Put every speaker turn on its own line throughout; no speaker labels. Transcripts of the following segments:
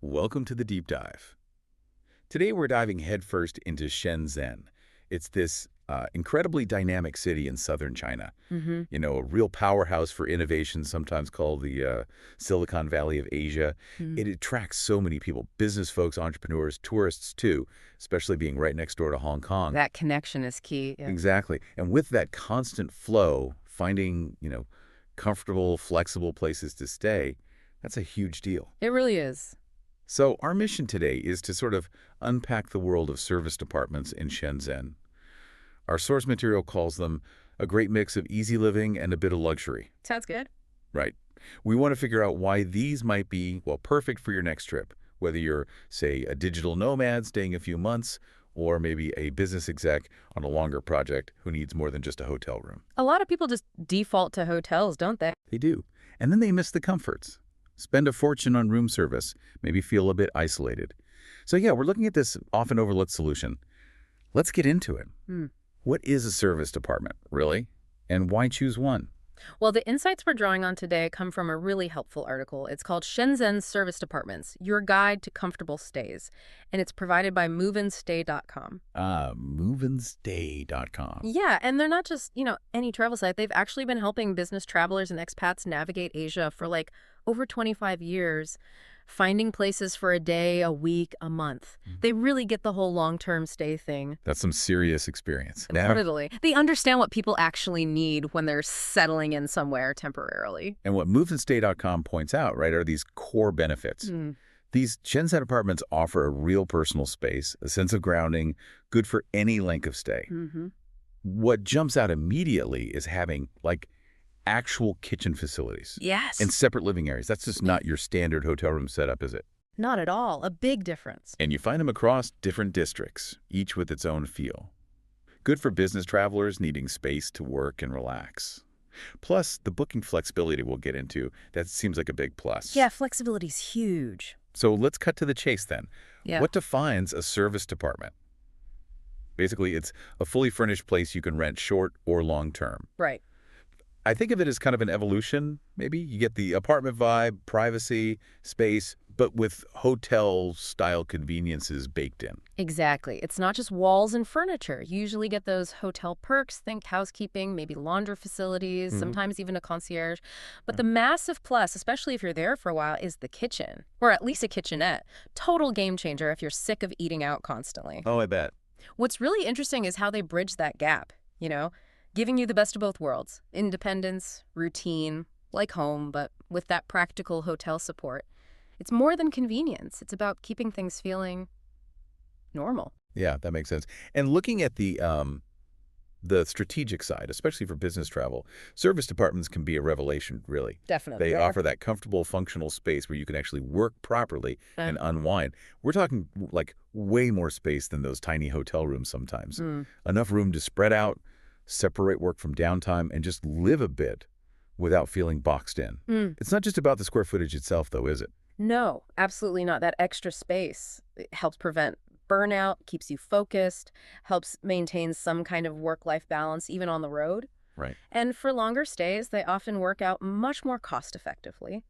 Welcome to the deep dive. Today we're diving headfirst into Shenzhen. It's this incredibly dynamic city in southern China.
Hmm.
A real powerhouse for innovation, sometimes called the Silicon Valley of Asia. It attracts so many people, business folks, entrepreneurs, tourists too, especially being right next door to Hong Kong.
That connection is key. Yeah.
Exactly. And with that constant flow, finding, comfortable, flexible places to stay, that's a huge deal.
It really is.
So our mission today is to sort of unpack the world of service departments in Shenzhen. Our source material calls them a great mix of easy living and a bit of luxury.
Sounds good.
Right. We want to figure out why these might be, well, perfect for your next trip, whether you're, say, a digital nomad staying a few months, or maybe a business exec on a longer project who needs more than just a hotel room.
A lot of people just default to hotels, don't they?
They do. And then they miss the comforts. Spend a fortune on room service, maybe feel a bit isolated. So yeah, we're looking at this often overlooked solution. Let's get into it. What is a service department, really? And why choose one?
Well, the insights we're drawing on today come from a really helpful article. It's called Shenzhen Service Departments, Your Guide to Comfortable Stays. And it's provided by moveandstay.com.
Moveandstay.com.
Yeah, and they're not just, any travel site. They've actually been helping business travelers and expats navigate Asia for over 25 years, finding places for a day, a week, a month. They really get the whole long-term stay thing.
That's some serious experience.
Totally. They understand what people actually need when they're settling in somewhere temporarily.
And what moveandstay.com points out, right, are these core benefits. These Shenzhen apartments offer a real personal space, a sense of grounding, good for any length of stay. What jumps out immediately is having, actual kitchen facilities.
Yes.
And separate living areas. That's just not your standard hotel room setup, is it?
Not at all. A big difference.
And you find them across different districts, each with its own feel. Good for business travelers needing space to work and relax. Plus, the booking flexibility we'll get into, that seems like a big plus.
Yeah, flexibility's huge.
So let's cut to the chase then.
Yeah.
What defines a service department? Basically, it's a fully furnished place you can rent short or long term.
Right.
I think of it as kind of an evolution, maybe. You get the apartment vibe, privacy, space, but with hotel-style conveniences baked in.
Exactly. It's not just walls and furniture. You usually get those hotel perks, think housekeeping, maybe laundry facilities, sometimes even a concierge. But the massive plus, especially if you're there for a while, is the kitchen, or at least a kitchenette. Total game changer if you're sick of eating out constantly.
Oh, I bet.
What's really interesting is how they bridge that gap, giving you the best of both worlds. Independence, routine, like home, but with that practical hotel support. It's more than convenience. It's about keeping things feeling normal.
Yeah, that makes sense. And looking at the strategic side, especially for business travel, service departments can be a revelation, really.
Definitely.
They offer that comfortable, functional space where you can actually work properly and unwind. We're talking way more space than those tiny hotel rooms sometimes. Enough room to spread out, separate work from downtime, and just live a bit without feeling boxed in. It's not just about the square footage itself, though, is it?
No, absolutely not. That extra space helps prevent burnout, keeps you focused, helps maintain some kind of work-life balance, even on the road.
Right.
And for longer stays, they often work out much more cost-effectively.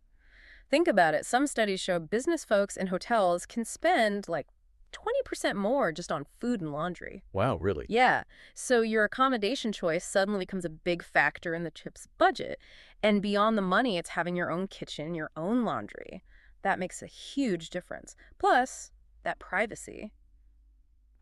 Think about it. Some studies show business folks in hotels can spend 20% more just on food and laundry.
Wow, really?
Yeah. So your accommodation choice suddenly becomes a big factor in the trip's budget. And beyond the money, it's having your own kitchen, your own laundry. That makes a huge difference. Plus, that privacy.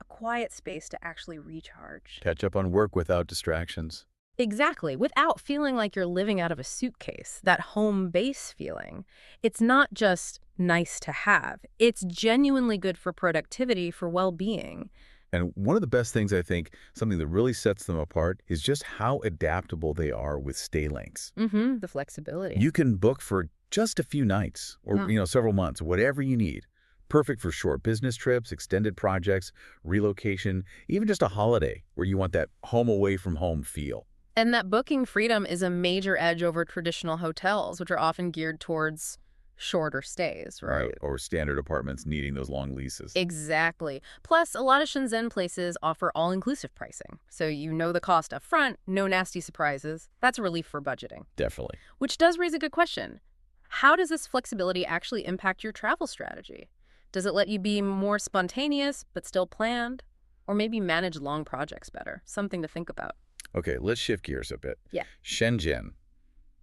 A quiet space to actually recharge.
Catch up on work without distractions.
Exactly, without feeling like you're living out of a suitcase, that home base feeling. It's not just nice to have. It's genuinely good for productivity, for well-being.
And one of the best things, I think, something that really sets them apart, is just how adaptable they are with stay lengths.
The flexibility.
You can book for just a few nights or, several months, whatever you need. Perfect for short business trips, extended projects, relocation, even just a holiday where you want that home away from home feel.
And that booking freedom is a major edge over traditional hotels, which are often geared towards shorter stays, right?
Or standard apartments needing those long leases.
Exactly. Plus, a lot of Shenzhen places offer all-inclusive pricing. So you know the cost up front, no nasty surprises. That's a relief for budgeting.
Definitely.
Which does raise a good question. How does this flexibility actually impact your travel strategy? Does it let you be more spontaneous but still planned? Or maybe manage long projects better? Something to think about.
Okay, let's shift gears a bit.
Yeah.
Shenzhen.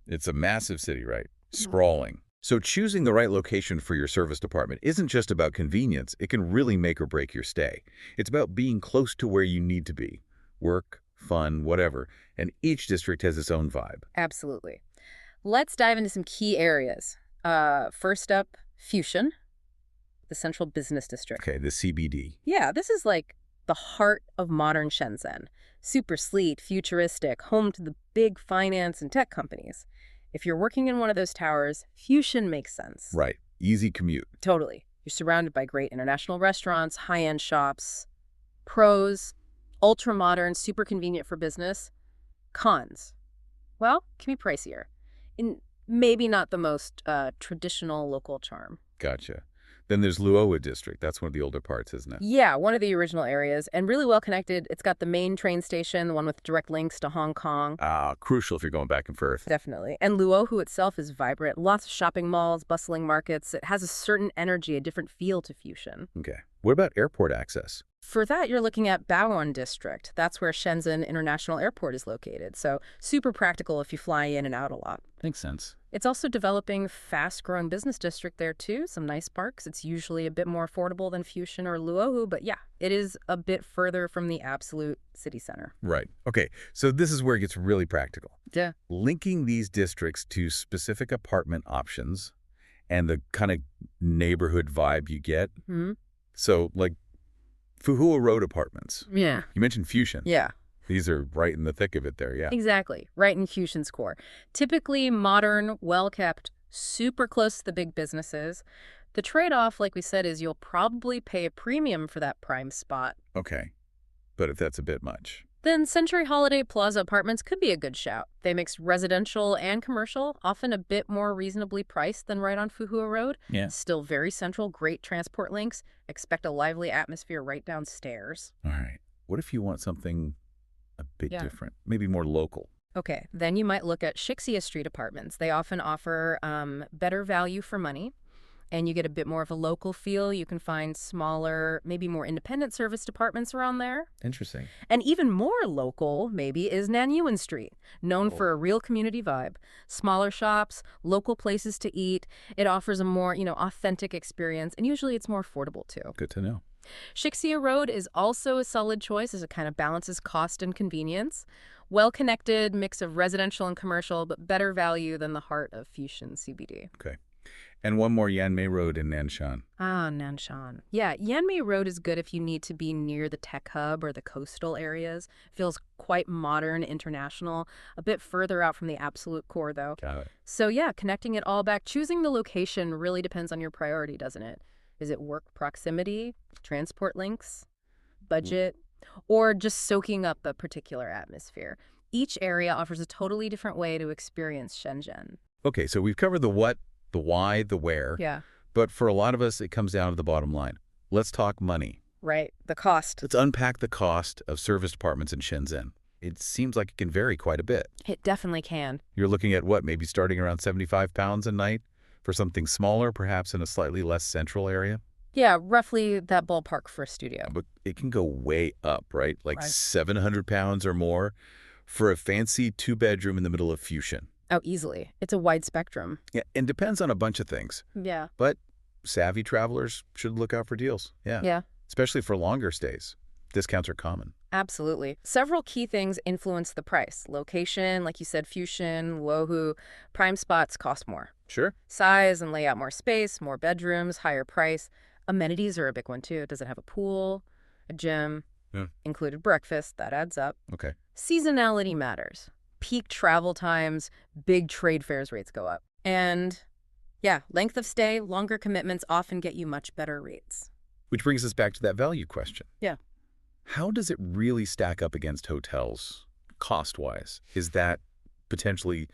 It's a massive city, right? Sprawling. So choosing the right location for your service department isn't just about convenience. It can really make or break your stay. It's about being close to where you need to be. Work, fun, whatever. And each district has its own vibe.
Absolutely. Let's dive into some key areas. First up, Futian, the central business district.
Okay, the CBD.
Yeah, this is like the heart of modern Shenzhen. Super sleek, futuristic, home to the big finance and tech companies. If you're working in one of those towers, Futian makes sense.
Right. Easy commute.
Totally. You're surrounded by great international restaurants, high-end shops. Pros, ultra-modern, super convenient for business. Cons, well, can be pricier. And maybe not the most traditional local charm.
Gotcha. Then there's Luohu district. That's one of the older parts, isn't it?
Yeah, one of the original areas, and really well connected. It's got the main train station, the one with direct links to Hong Kong.
Crucial if you're going back and forth.
Definitely. And Luohu itself is vibrant. Lots of shopping malls, bustling markets. It has a certain energy, a different feel to Futian.
Okay. What about airport access?
For that, you're looking at Bao'an district. That's where Shenzhen International Airport is located. So super practical if you fly in and out a lot.
Makes sense.
It's also developing fast-growing business district there, too. Some nice parks. It's usually a bit more affordable than Futian or Luohu, but yeah, it is a bit further from the absolute city center.
Right. Okay, so this is where it gets really practical.
Yeah.
Linking these districts to specific apartment options and the kind of neighborhood vibe you get.
Hmm?
So, like, Fuhua Road apartments.
Yeah.
You mentioned Futian.
Yeah.
These are right in the thick of it there, yeah.
Exactly. Right in Futian's core. Typically modern, well-kept, super close to the big businesses. The trade-off, like we said, is you'll probably pay a premium for that prime spot.
Okay, but if that's a bit much.
Then Century Holiday Plaza apartments could be a good shout. They mix residential and commercial, often a bit more reasonably priced than right on Fuhua Road.
Yeah.
Still very central, great transport links. Expect a lively atmosphere right downstairs.
All right. What if you want something a bit
Yeah.
different? Maybe more local?
Okay, then you might look at Shixia Street apartments. They often offer better value for money, and you get a bit more of a local feel. You can find smaller, maybe more independent service departments around there.
Interesting.
And even more local, maybe, is Nanyuan Street, known for a real community vibe. Smaller shops, local places to eat. It offers a more, authentic experience, and usually it's more affordable, too.
Good to know.
Shixia Road is also a solid choice as it kind of balances cost and convenience. Well-connected, mix of residential and commercial, but better value than the heart of Futian CBD.
Okay. And one more, Yanmei Road in Nanshan.
Nanshan. Yeah, Yanmei Road is good if you need to be near the tech hub or the coastal areas. Feels quite modern, international, a bit further out from the absolute core, though.
Got it.
So yeah, connecting it all back. Choosing the location really depends on your priority, doesn't it? Is it work proximity, transport links, budget, or just soaking up a particular atmosphere? Each area offers a totally different way to experience Shenzhen.
Okay, so we've covered the what, the why, the where.
Yeah.
But for a lot of us, it comes down to the bottom line. Let's talk money.
Right. The cost.
Let's unpack the cost of service departments in Shenzhen. It seems like it can vary quite a bit.
It definitely can.
You're looking at what, maybe starting around £75 a night for something smaller, perhaps in a slightly less central area?
Yeah, roughly that ballpark for a studio.
But it can go way up, right? Like
Right.
£700 or more for a fancy two-bedroom in the middle of Futian.
Oh, easily. It's a wide spectrum.
Yeah, and depends on a bunch of things.
Yeah.
But savvy travelers should look out for deals. Yeah.
Yeah.
Especially for longer stays. Discounts are common.
Absolutely. Several key things influence the price. Location, like you said, Futian, Luohu, prime spots cost more.
Sure.
Size and layout, more space, more bedrooms, higher price. Amenities are a big one, too. Does it have a pool, a gym, included breakfast? That adds up.
Okay.
Seasonality matters. Peak travel times, big trade fairs rates go up. And, yeah, length of stay, longer commitments often get you much better rates.
Which brings us back to that value question.
Yeah.
How does it really stack up against hotels, cost-wise? Is that potentially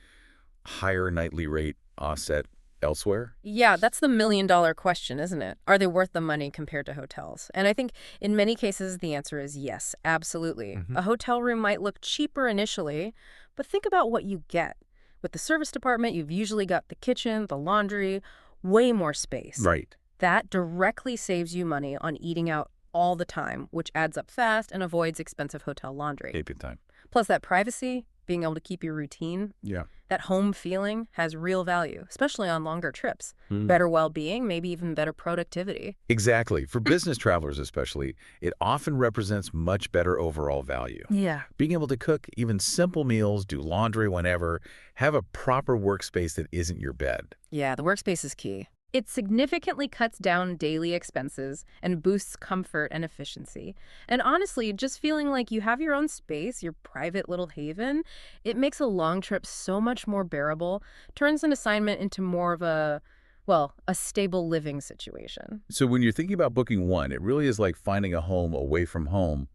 higher nightly rate offset elsewhere?
Yeah, that's the million-dollar question, isn't it? Are they worth the money compared to hotels? And I think in many cases, the answer is yes, absolutely. A hotel room might look cheaper initially, but think about what you get. With the service department, you've usually got the kitchen, the laundry, way more space.
Right.
That directly saves you money on eating out all the time, which adds up fast and avoids expensive hotel laundry.
Hey, good time.
Plus, that privacy, being able to keep your routine,
Yeah.
that home feeling has real value, especially on longer trips.
Hmm.
Better well-being, maybe even better productivity.
Exactly. For business travelers especially, it often represents much better overall value.
Yeah.
Being able to cook even simple meals, do laundry whenever, have a proper workspace that isn't your bed.
Yeah, the workspace is key. It significantly cuts down daily expenses and boosts comfort and efficiency. And honestly, just feeling like you have your own space, your private little haven, it makes a long trip so much more bearable, turns an assignment into more of a, well, a stable living situation.
So when you're thinking about booking one, it really is like finding a home away from home,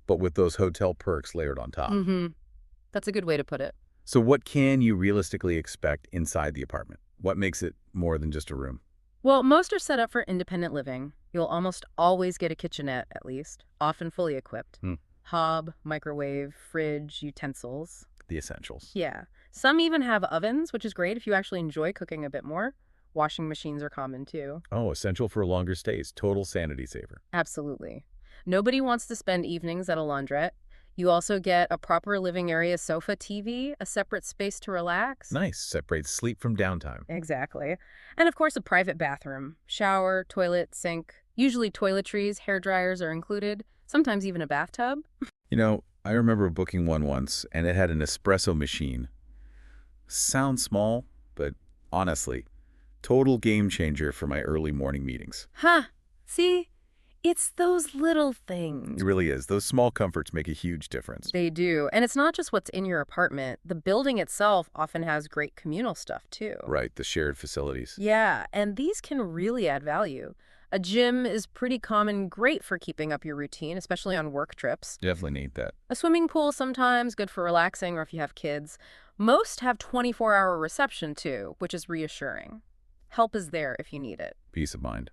but with those hotel perks layered on top.
Mm-hmm. That's a good way to put it.
So what can you realistically expect inside the apartment? What makes it more than just a room?
Well, most are set up for independent living. You'll almost always get a kitchenette, at least, often fully equipped. Hob, microwave, fridge, utensils.
The essentials.
Yeah. Some even have ovens, which is great if you actually enjoy cooking a bit more. Washing machines are common, too.
Oh, essential for longer stays. Total sanity saver.
Absolutely. Nobody wants to spend evenings at a laundrette. You also get a proper living area sofa TV, a separate space to relax.
Nice. Separates sleep from downtime.
Exactly. And of course, a private bathroom. Shower, toilet, sink. Usually toiletries, hair dryers are included. Sometimes even a bathtub.
You know, I remember booking one once, and it had an espresso machine. Sounds small, but honestly, total game changer for my early morning meetings.
Huh. See? It's those little things.
It really is. Those small comforts make a huge difference.
They do. And it's not just what's in your apartment. The building itself often has great communal stuff, too.
Right, the shared facilities.
Yeah, and these can really add value. A gym is pretty common, great for keeping up your routine, especially on work trips.
Definitely need that.
A swimming pool sometimes, good for relaxing or if you have kids. Most have 24-hour reception, too, which is reassuring. Help is there if you need it.
Peace of mind.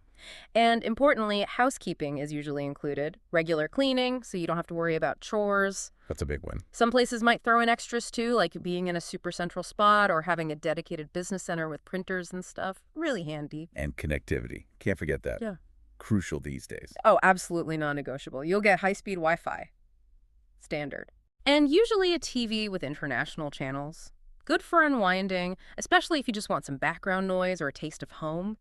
And importantly, housekeeping is usually included. Regular cleaning, so you don't have to worry about chores.
That's a big one.
Some places might throw in extras too, like being in a super central spot or having a dedicated business center with printers and stuff. Really handy.
And connectivity. Can't forget that.
Yeah.
Crucial these days.
Oh, absolutely non-negotiable. You'll get high-speed Wi-Fi. Standard. And usually a TV with international channels. Good for unwinding, especially if you just want some background noise or a taste of home.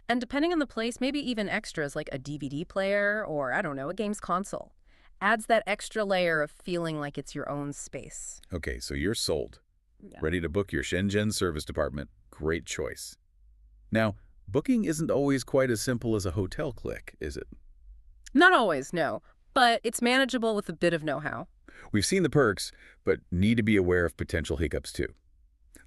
And depending on the place, maybe even extras like a DVD player or, I don't know, a games console. Adds that extra layer of feeling like it's your own space.
Okay, so you're sold.
Yeah.
Ready to book your Shenzhen service department. Great choice. Now, booking isn't always quite as simple as a hotel click, is it?
Not always, no. But it's manageable with a bit of know-how.
We've seen the perks, but need to be aware of potential hiccups too.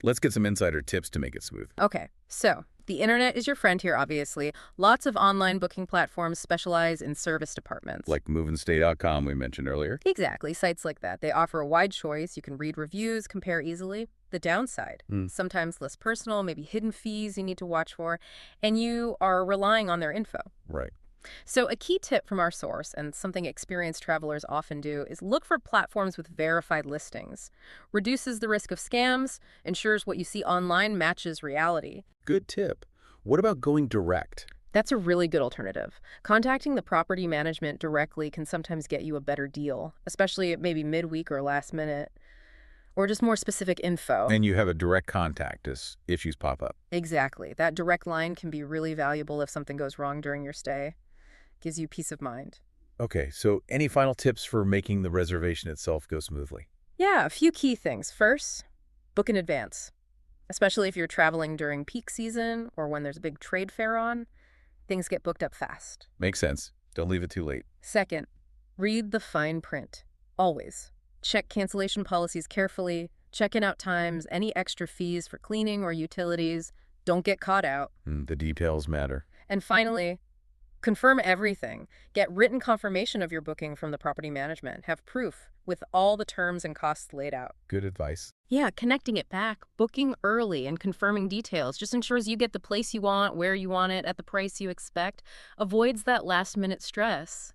Let's get some insider tips to make it smooth.
Okay, so the internet is your friend here, obviously. Lots of online booking platforms specialize in service departments.
Like moveandstay.com we mentioned earlier.
Exactly, sites like that. They offer a wide choice. You can read reviews, compare easily. The downside, sometimes less personal, maybe hidden fees you need to watch for, and you are relying on their info.
Right.
So a key tip from our source, and something experienced travelers often do, is look for platforms with verified listings. Reduces the risk of scams, ensures what you see online matches reality.
Good tip. What about going direct?
That's a really good alternative. Contacting the property management directly can sometimes get you a better deal, especially maybe midweek or last minute, or just more specific info.
And you have a direct contact as issues pop up.
Exactly. That direct line can be really valuable if something goes wrong during your stay. Gives you peace of mind.
Okay, so any final tips for making the reservation itself go smoothly?
Yeah, a few key things. First, book in advance, especially if you're traveling during peak season or when there's a big trade fair on. Things get booked up fast.
Makes sense. Don't leave it too late.
Second, read the fine print. Always. Check cancellation policies carefully. Check in-out times, any extra fees for cleaning or utilities. Don't get caught out.
The details matter.
And finally, confirm everything. Get written confirmation of your booking from the property management. Have proof with all the terms and costs laid out.
Good advice.
Yeah, connecting it back, booking early and confirming details just ensures you get the place you want, where you want it, at the price you expect. Avoids that last-minute stress.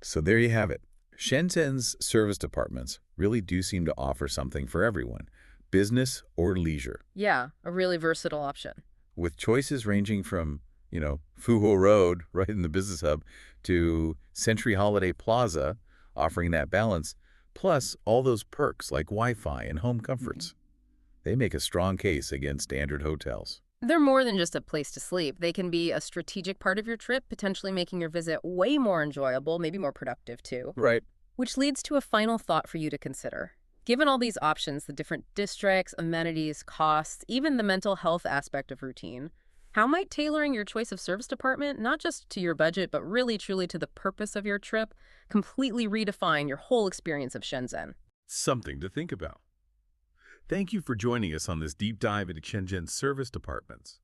So there you have it. Shenzhen's service departments really do seem to offer something for everyone, business or leisure.
Yeah, a really versatile option.
With choices ranging from Fuho Road, right in the business hub, to Century Holiday Plaza, offering that balance, plus all those perks like Wi-Fi and home comforts. They make a strong case against standard hotels.
They're more than just a place to sleep. They can be a strategic part of your trip, potentially making your visit way more enjoyable, maybe more productive too.
Right.
Which leads to a final thought for you to consider. Given all these options, the different districts, amenities, costs, even the mental health aspect of routine, how might tailoring your choice of service department, not just to your budget, but really truly to the purpose of your trip, completely redefine your whole experience of Shenzhen?
Something to think about. Thank you for joining us on this deep dive into Shenzhen's service departments.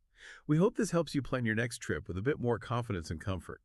We hope this helps you plan your next trip with a bit more confidence and comfort.